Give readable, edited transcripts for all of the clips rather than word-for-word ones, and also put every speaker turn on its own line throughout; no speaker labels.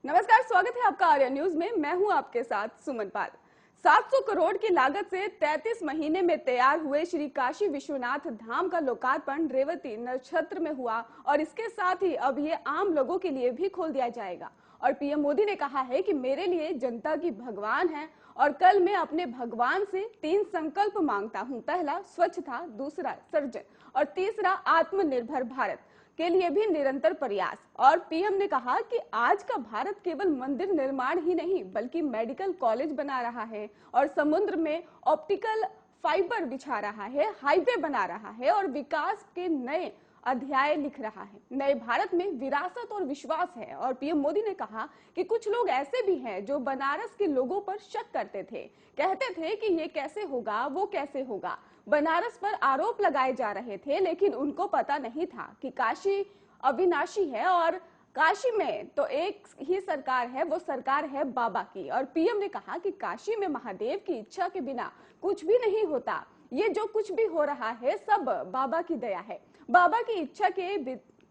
नमस्कार, स्वागत है आपका आर्या न्यूज में। मैं हूं आपके साथ सुमन पाल। 700 करोड़ की लागत से 33 महीने में तैयार हुए श्री काशी विश्वनाथ धाम का लोकार्पण रेवती नक्षत्र में हुआ और इसके साथ ही अब ये आम लोगों के लिए भी खोल दिया जाएगा। और पीएम मोदी ने कहा है कि मेरे लिए जनता की भगवान है और कल मैं अपने भगवान से 3 संकल्प मांगता हूं। पहला स्वच्छता, दूसरा सर्जन और तीसरा आत्मनिर्भर भारत के लिए भी निरंतर प्रयास। और पीएम ने कहा कि आज का भारत केवल मंदिर निर्माण ही नहीं बल्कि मेडिकल कॉलेज बना रहा है और समुद्र में ऑप्टिकल फाइबर बिछा रहा है, हाईवे बना रहा है और विकास के नए अध्याय लिख रहा है। नए भारत में विरासत और विश्वास है। और पीएम मोदी ने कहा कि कुछ लोग ऐसे भी हैं जो बनारस के लोगों पर शक करते थे, कहते थे कि ये कैसे होगा, वो कैसे होगा। बनारस पर आरोप लगाए जा रहे थे, लेकिन उनको पता नहीं था कि काशी अविनाशी है और काशी में तो एक ही सरकार है, वो सरकार है बाबा की। और पीएम ने कहा कि काशी में महादेव की इच्छा के बिना कुछ भी नहीं होता। ये जो कुछ भी हो रहा है सब बाबा की दया है। बाबा की इच्छा के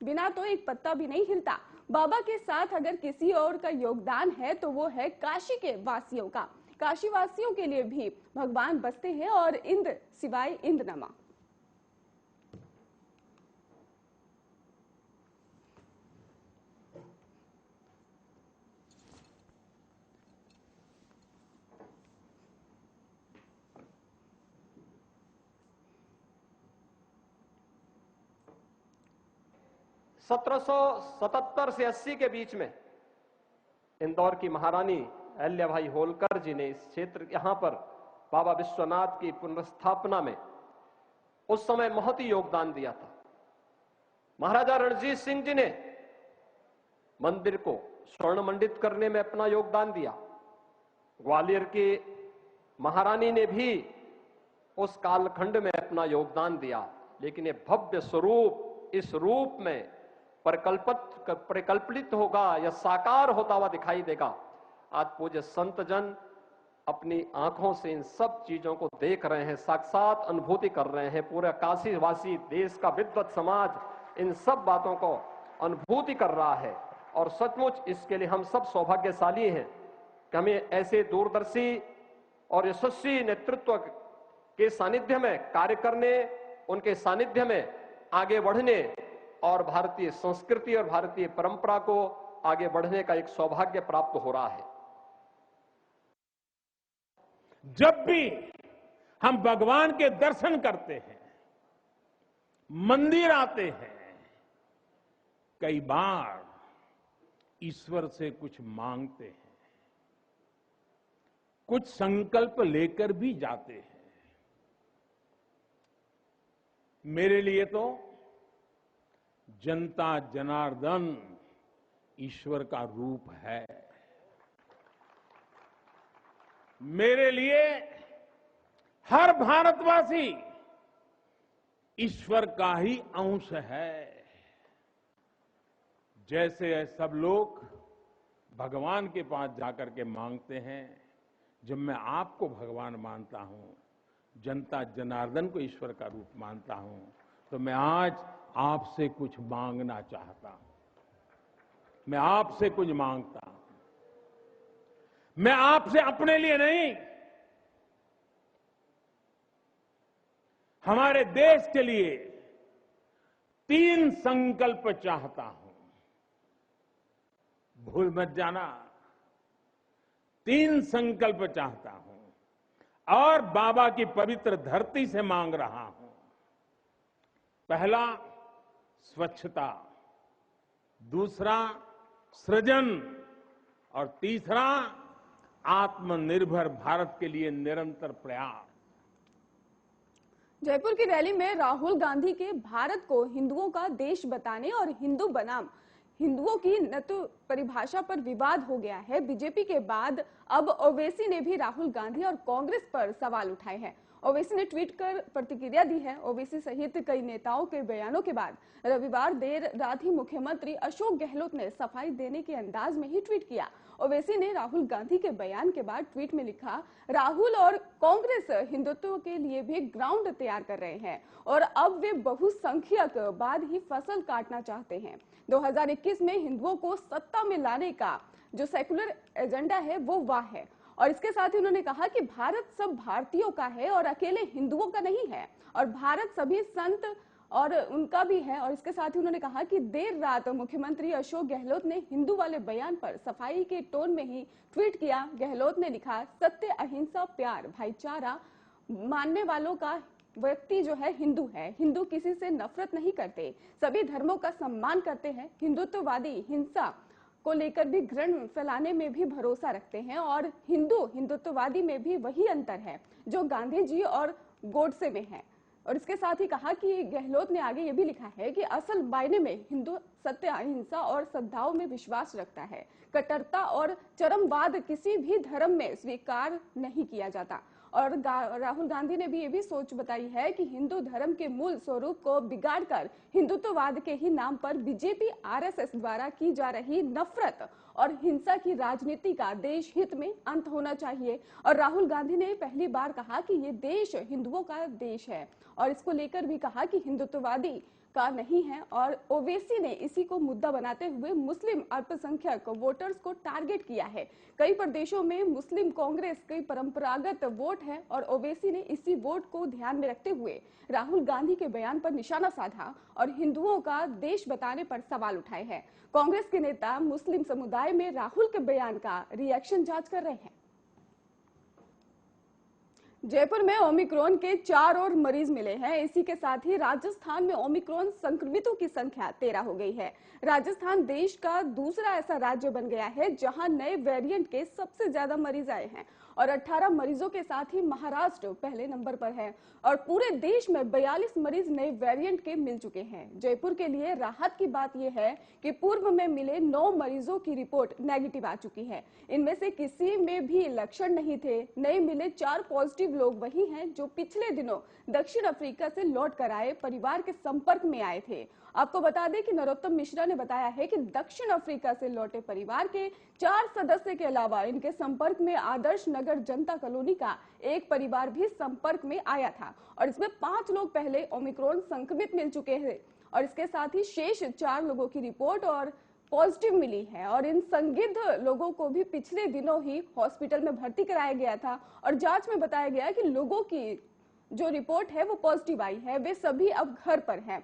बिना तो एक पत्ता भी नहीं हिलता। बाबा के साथ अगर किसी और का योगदान है तो वो है काशी के वासियों का। काशी वासियों के लिए भी भगवान बसते हैं और इंद्र सिवाय इंद्र नमा।
सत्रह से 80 के बीच में इंदौर की महारानी अहिल्याबाई होलकर जी ने इस क्षेत्र यहां पर बाबा विश्वनाथ की पुनर्स्थापना में उस समय बहुत ही योगदान दिया था। महाराजा रणजीत सिंह जी ने मंदिर को स्वर्ण मंडित करने में अपना योगदान दिया। ग्वालियर की महारानी ने भी उस कालखंड में अपना योगदान दिया। लेकिन ये भव्य स्वरूप इस रूप में परिकल्पित होगा या साकार होता हुआ दिखाई देगा। आज पूज्य संत जन अपनी आंखों से इन सब चीजों को देख रहे हैं, साक्षात अनुभूति कर रहे हैं। पूरा काशी वासी देश का विद्वत समाज इन सब बातों को अनुभूति कर रहा है और सचमुच इसके लिए हम सब सौभाग्यशाली हैं कि हमें ऐसे दूरदर्शी और यशस्वी नेतृत्व के सानिध्य में कार्य करने, उनके सानिध्य में आगे बढ़ने और भारतीय संस्कृति और भारतीय परंपरा को आगे बढ़ने का एक सौभाग्य प्राप्त हो रहा है।
जब भी हम भगवान के दर्शन करते हैं, मंदिर आते हैं, कई बार ईश्वर से कुछ मांगते हैं, कुछ संकल्प लेकर भी जाते हैं। मेरे लिए तो जनता जनार्दन ईश्वर का रूप है। मेरे लिए हर भारतवासी ईश्वर का ही अंश है। जैसे सब लोग भगवान के पास जाकर के मांगते हैं, जब मैं आपको भगवान मानता हूं, जनता जनार्दन को ईश्वर का रूप मानता हूं, तो मैं आज आपसे कुछ मांगना चाहता हूं। मैं आपसे कुछ मांगता हूं। मैं आपसे अपने लिए नहीं, हमारे देश के लिए 3 संकल्प चाहता हूं। भूल मत जाना, 3 संकल्प चाहता हूं और बाबा की पवित्र धरती से मांग रहा हूं। पहला स्वच्छता, दूसरा सृजन और तीसरा आत्मनिर्भर भारत के लिए निरंतर प्रयास।
जयपुर की रैली में राहुल गांधी के भारत को हिंदुओं का देश बताने और हिंदू बनाम हिंदुओं की नतु परिभाषा पर विवाद हो गया है। बीजेपी के बाद अब ओवैसी ने भी राहुल गांधी और कांग्रेस पर सवाल उठाए हैं। ओवैसी ने ट्वीट कर प्रतिक्रिया दी है। ओवैसी सहित कई नेताओं के बयानों के बाद रविवार देर रात ही मुख्यमंत्री अशोक गहलोत ने सफाई देने के अंदाज में ही ट्वीट किया। ओवैसी ने राहुल गांधी के बयान के बाद ट्वीट में लिखा, राहुल और कांग्रेस हिंदुत्व के लिए भी ग्राउंड तैयार कर रहे हैं और अब वे बहुसंख्यक बाद ही फसल काटना चाहते हैं। 2021 में हिंदुओं को सत्ता में लाने का जो सेकुलर एजेंडा है वो वाह है। और इसके साथ ही उन्होंने कहा कि भारत सब भारतीयों का है और अकेले हिंदुओं का नहीं है, और भारत सभी संत और उनका भी है। और इसके साथ ही उन्होंने कहा कि देर रात मुख्यमंत्री अशोक गहलोत ने हिंदू वाले बयान पर सफाई के टोन में ही ट्वीट किया। गहलोत ने लिखा, सत्य, अहिंसा, प्यार, भाईचारा मानने वालों का व्यक्ति जो है हिंदू है। हिंदू किसी से नफरत नहीं करते, सभी धर्मों का सम्मान करते हैं। हिंदुत्ववादी हिंसा को लेकर भी घृणा फैलाने में भी भरोसा रखते हैं, और हिंदुत्ववादी में भी वही अंतर है जो गांधी जी और गोडसे में है। और इसके साथ ही कहा कि गहलोत ने आगे ये भी लिखा है कि असल मायने में हिंदू सत्य, अहिंसा और सद्भाव में विश्वास रखता है। कट्टरता और चरमवाद किसी भी धर्म में स्वीकार नहीं किया जाता। और राहुल गांधी ने भी ये भी सोच बताई है कि हिंदू धर्म के मूल स्वरूप को बिगाड़कर हिंदुत्ववाद के ही नाम पर बीजेपी आरएसएस द्वारा की जा रही नफरत और हिंसा की राजनीति का देश हित में अंत होना चाहिए। और राहुल गांधी ने पहली बार कहा कि ये देश हिंदुओं का देश है, और इसको लेकर भी कहा कि हिंदुत्ववादी का नहीं है। और ओवैसी ने इसी को मुद्दा बनाते हुए मुस्लिम अल्पसंख्यक वोटर्स को टारगेट किया है। कई प्रदेशों में मुस्लिम कांग्रेस कई परंपरागत वोट है, और ओवैसी ने इसी वोट को ध्यान में रखते हुए राहुल गांधी के बयान पर निशाना साधा और हिंदुओं का देश बताने पर सवाल उठाए हैं। कांग्रेस के नेता मुस्लिम समुदाय में राहुल के बयान का रिएक्शन जांच कर रहे हैं। जयपुर में ओमिक्रॉन के 4 और मरीज मिले हैं। इसी के साथ ही राजस्थान में ओमिक्रॉन संक्रमितों की संख्या 13 हो गई है। राजस्थान देश का दूसरा ऐसा राज्य बन गया है जहां नए वेरिएंट के सबसे ज्यादा मरीज आए हैं, और 18 मरीजों के साथ ही महाराष्ट्र पहले नंबर पर है, और पूरे देश में 42 मरीज नए वेरिएंट के मिल चुके हैं। जयपुर के लिए राहत की बात यह है कि पूर्व में मिले 9 मरीजों की रिपोर्ट नेगेटिव आ चुकी है। इनमें से किसी में भी लक्षण नहीं थे। नए मिले 4 पॉजिटिव लोग वही हैं जो पिछले दिनों दक्षिण अफ्रीका से लौट कर आए परिवार के संपर्क में आए थे। आपको बता दें कि नरोत्तम मिश्रा ने बताया है कि दक्षिण अफ्रीका से लौटे परिवार के 4 सदस्य के अलावा इनके संपर्क में आदर्श नगर जनता कॉलोनी का एक परिवार भी संपर्क में आया था, और इसमें 5 लोग पहले ओमिक्रॉन संक्रमित मिल चुके हैं, और इसके साथ ही शेष 4 लोगों की रिपोर्ट और पॉजिटिव मिली है। और इन संदिग्ध लोगों को भी पिछले दिनों ही हॉस्पिटल में भर्ती कराया गया था, और जांच में बताया गया कि लोगों की जो रिपोर्ट है वो पॉजिटिव आई है, वे सभी अब घर पर हैं।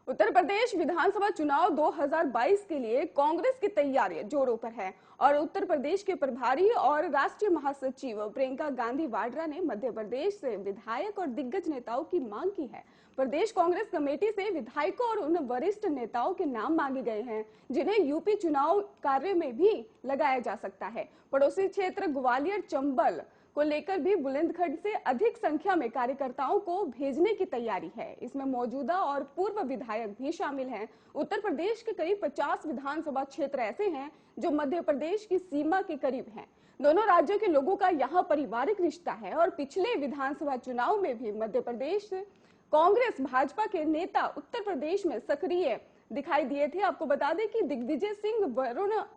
उत्तर प्रदेश विधानसभा चुनाव 2022 के लिए कांग्रेस की तैयारी जोरों पर है, और उत्तर प्रदेश के प्रभारी और राष्ट्रीय महासचिव प्रियंका गांधी वाड्रा ने मध्य प्रदेश से विधायक और दिग्गज नेताओं की मांग की है। प्रदेश कांग्रेस कमेटी से विधायकों और उन वरिष्ठ नेताओं के नाम मांगे गए हैं जिन्हें यूपी चुनाव कार्य में भी लगाया जा सकता है। पड़ोसी क्षेत्र ग्वालियर, चंबल को लेकर भी बुलंदशहर से अधिक संख्या में कार्यकर्ताओं को भेजने की तैयारी है। इसमें मौजूदा और पूर्व विधायक भी शामिल हैं। उत्तर प्रदेश के करीब 50 विधानसभा क्षेत्र ऐसे हैं जो मध्य प्रदेश की सीमा के करीब हैं। दोनों राज्यों के लोगों का यहाँ पारिवारिक रिश्ता है, और पिछले विधानसभा चुनाव में भी मध्य प्रदेश कांग्रेस भाजपा के नेता उत्तर प्रदेश में सक्रिय दिखाई दिए थे। आपको बता दें कि दिग्विजय सिंह,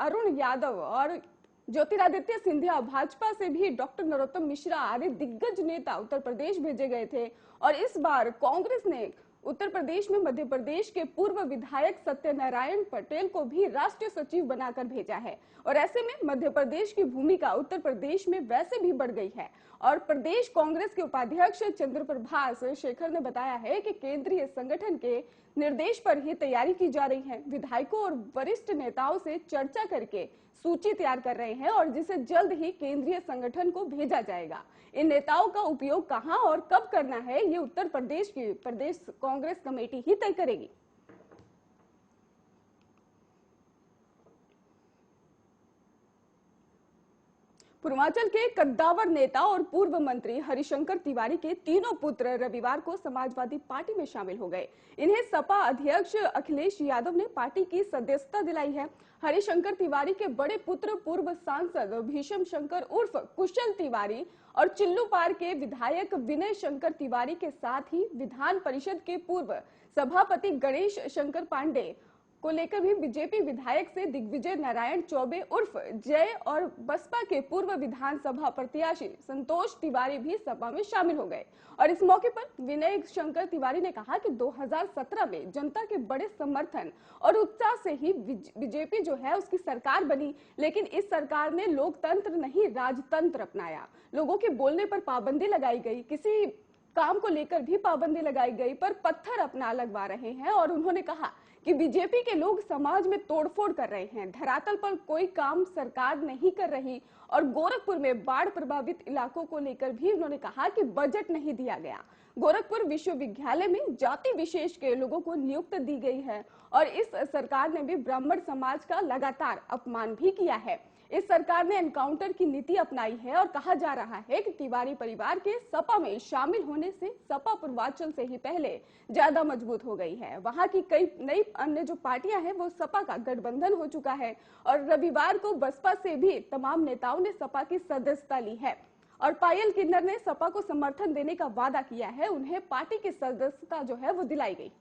अरुण यादव और ज्योतिरादित्य सिंधिया, भाजपा से भी डॉक्टर नरोत्तम मिश्रा आदि दिग्गज नेता उत्तर प्रदेश भेजे गए थे। और इस बार कांग्रेस ने उत्तर प्रदेश में मध्य प्रदेश के पूर्व विधायक सत्यनारायण पटेल को भी राष्ट्रीय सचिव बनाकर भेजा है, और ऐसे में मध्य प्रदेश की भूमिका उत्तर प्रदेश में वैसे भी बढ़ गई है। और प्रदेश कांग्रेस के उपाध्यक्ष चंद्रप्रभाष शेखर ने बताया है कि केंद्रीय संगठन के निर्देश पर ही तैयारी की जा रही है। विधायकों और वरिष्ठ नेताओं से चर्चा करके सूची तैयार कर रहे हैं, और जिसे जल्द ही केंद्रीय संगठन को भेजा जाएगा। इन नेताओं का उपयोग कहां और कब करना है, ये उत्तर प्रदेश की प्रदेश कांग्रेस कमेटी ही तय करेगी। पूर्वांचल के कद्दावर नेता और पूर्व मंत्री हरिशंकर तिवारी के तीनों पुत्र रविवार को समाजवादी पार्टी में शामिल हो गए। इन्हें सपा अध्यक्ष अखिलेश यादव ने पार्टी की सदस्यता दिलाई है। हरिशंकर तिवारी के बड़े पुत्र पूर्व सांसद भीषम शंकर उर्फ कुशल तिवारी और चिल्लूपार के विधायक विनय शंकर तिवारी के साथ ही विधान परिषद के पूर्व सभापति गणेश शंकर पांडे को लेकर भी बीजेपी विधायक से दिग्विजय नारायण चौबे उर्फ जय और बसपा के पूर्व विधानसभा प्रत्याशी संतोष तिवारी भी सभा में शामिल हो गए। और इस मौके पर विनय शंकर तिवारी ने कहा कि 2017 में जनता के बड़े समर्थन और उत्साह से ही बीजेपी जो है उसकी सरकार बनी, लेकिन इस सरकार ने लोकतंत्र नहीं राजतंत्र अपनाया। लोगों के बोलने पर पाबंदी लगाई गई, किसी काम को लेकर भी पाबंदी लगाई गई, पर पत्थर अपना लगवा रहे हैं। और उन्होंने कहा कि बीजेपी के लोग समाज में तोड़फोड़ कर रहे हैं, धरातल पर कोई काम सरकार नहीं कर रही। और गोरखपुर में बाढ़ प्रभावित इलाकों को लेकर भी उन्होंने कहा कि बजट नहीं दिया गया। गोरखपुर विश्वविद्यालय में जाति विशेष के लोगों को नियुक्त दी गई है और इस सरकार ने भी ब्राह्मण समाज का लगातार अपमान भी किया है। इस सरकार ने एनकाउंटर की नीति अपनाई है और कहा जा रहा है कि तिवारी परिवार के सपा में शामिल होने से सपा पूर्वांचल से ही पहले ज्यादा मजबूत हो गई है। वहां की कई नई अन्य जो पार्टियां हैं वो सपा का गठबंधन हो चुका है और रविवार को बसपा से भी तमाम नेताओं ने सपा की सदस्यता ली है और पायल किन्नर ने सपा को समर्थन देने का वादा किया है, उन्हें पार्टी की सदस्यता जो है वो दिलाई गई।